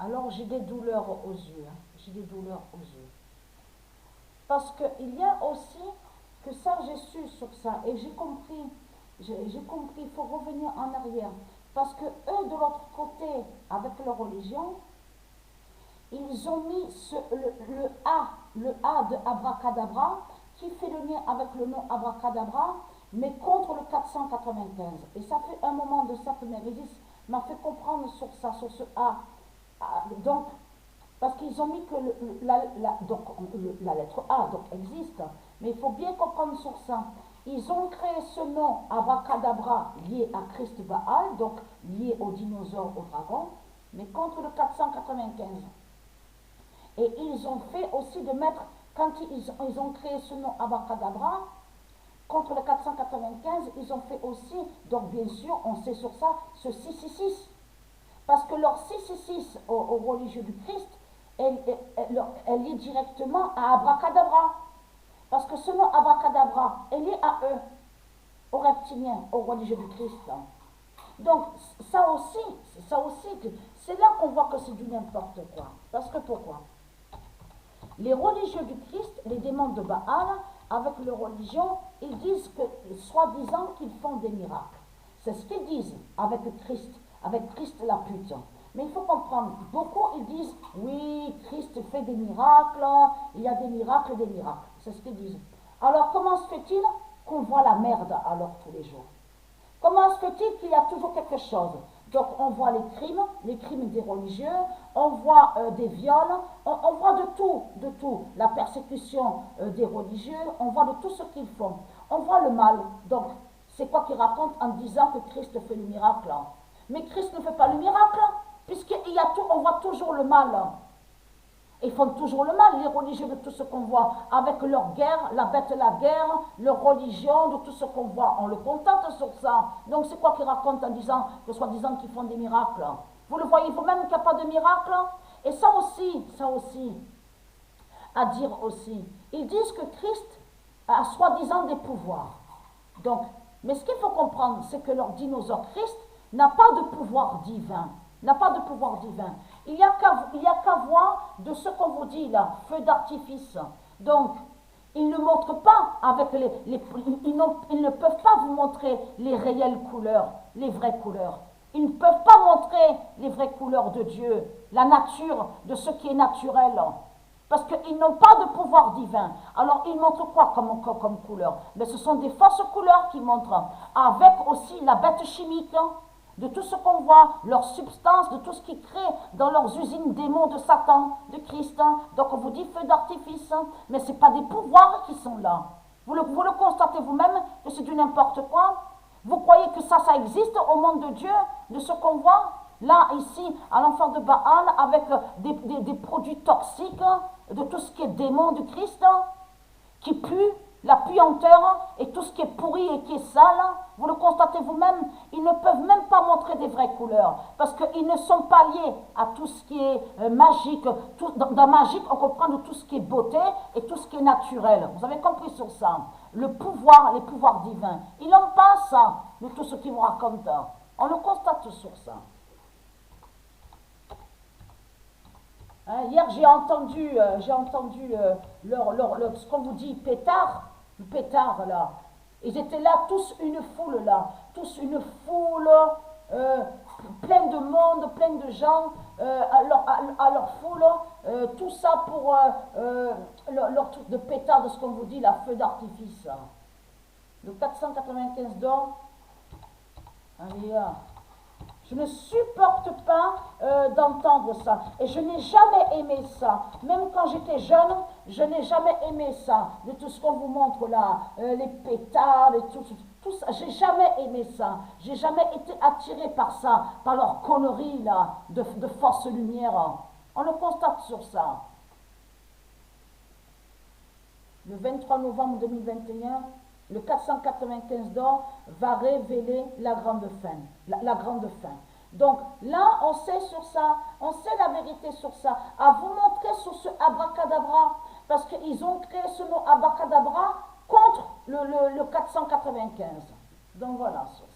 Alors j'ai des douleurs aux yeux, hein. J'ai des douleurs aux yeux. Parce qu'il y a aussi que ça, j'ai su sur ça, et j'ai compris, il faut revenir en arrière. Parce que eux, de l'autre côté, avec leur religion, ils ont mis le A de Abracadabra, qui fait le lien avec le nom Abracadabra, mais contre le 495. Et ça fait un moment de ça que Mérésis m'a fait comprendre sur ça, sur ce A. Donc, parce qu'ils ont mis que la lettre A donc existe, mais il faut bien comprendre sur ça. Ils ont créé ce nom Abracadabra lié à Christ Baal, donc lié aux dinosaures, aux dragons, mais contre le 495. Et ils ont fait aussi de mettre, quand ils ont créé ce nom Abracadabra, contre le 495, ils ont fait aussi, donc bien sûr, on sait sur ça, ce 666. Parce que leur 666 aux religieux du Christ, elle liée directement à Abracadabra. Parce que ce nom Abracadabra est lié à eux, aux reptiliens, aux religieux du Christ. Donc, ça aussi, c'est là qu'on voit que c'est du n'importe quoi. Parce que pourquoi? Les religieux du Christ, les démons de Baal, avec leur religion, ils disent que, soi-disant, qu'ils font des miracles. C'est ce qu'ils disent avec Christ la pute. Mais il faut comprendre, beaucoup ils disent, oui, Christ fait des miracles, il y a des miracles, c'est ce qu'ils disent. Alors comment se fait-il qu'on voit la merde alors tous les jours? Comment se fait-il qu'il y a toujours quelque chose? Donc on voit les crimes des religieux, on voit des viols, on voit de tout, la persécution des religieux, on voit de tout ce qu'ils font. On voit le mal. Donc c'est quoi qu'ils racontent en disant que Christ fait le miracle? Mais Christ ne fait pas le miracle, puisqu'il y a tout, on voit toujours le mal. Ils font toujours le mal, les religieux, de tout ce qu'on voit, avec leur guerre, la bête la guerre, leur religion, de tout ce qu'on voit. On le contente sur ça. Donc c'est quoi qu'ils racontent en disant, que soi-disant qu'ils font des miracles? Vous le voyez vous-même qu'il n'y a pas de miracle? Et ça aussi, à dire aussi. Ils disent que Christ a soi-disant des pouvoirs. Donc, mais ce qu'il faut comprendre, c'est que leur dinosaure Christ n'a pas de pouvoir divin. N'a pas de pouvoir divin. Il n'y a qu'à voir de ce qu'on vous dit là, feu d'artifice. Donc, ils ne montrent pas avec ils ne peuvent pas vous montrer les réelles couleurs, les vraies couleurs. Ils ne peuvent pas montrer les vraies couleurs de Dieu, la nature de ce qui est naturel. Parce qu'ils n'ont pas de pouvoir divin. Alors, ils montrent quoi comme couleur? Mais ce sont des fausses couleurs qu'ils montrent, avec aussi la bête chimique, de tout ce qu'on voit, leur substance, de tout ce qu'ils créent dans leurs usines démons de Satan, de Christ. Donc on vous dit feu d'artifice, mais ce n'est pas des pouvoirs qui sont là. Vous le constatez vous-même que c'est du n'importe quoi. Vous croyez que ça existe au monde de Dieu, de ce qu'on voit là, ici, à l'enfer de Baal, avec des produits toxiques, de tout ce qui est démon du Christ, qui pue, la puanteur et tout ce qui est pourri et qui est sale, vous le constatez vous-même, ils ne peuvent même pas montrer des vraies couleurs, parce qu'ils ne sont pas liés à tout ce qui est magique. Dans magique, on comprend de tout ce qui est beauté et tout ce qui est naturel. Vous avez compris sur ça? Les pouvoirs divins, ils n'ont pas ça, de tout ce qu'ils vous racontent. On le constate sur ça. Hier, j'ai entendu ce qu'on vous dit, le pétard là. Ils étaient là, tous une foule plein de monde, plein de gens à leur foule, tout ça pour leur truc de pétard, de ce qu'on vous dit, la feu d'artifice. Le 495 d'or, allez là. Je ne supporte pas d'entendre ça. Et je n'ai jamais aimé ça. Même quand j'étais jeune, je n'ai jamais aimé ça. De tout ce qu'on vous montre là, les pétards, et tout ça. J'ai jamais aimé ça. J'ai jamais été attiré par ça, par leur connerie là, de force lumière. On le constate sur ça. Le 23 novembre 2021, le 495 d'or va révéler la grande fin. La grande fin. Donc là, on sait sur ça, on sait la vérité sur ça. À vous montrer sur ce abracadabra, parce qu'ils ont créé ce nom abracadabra contre le 495. Donc voilà sur ça.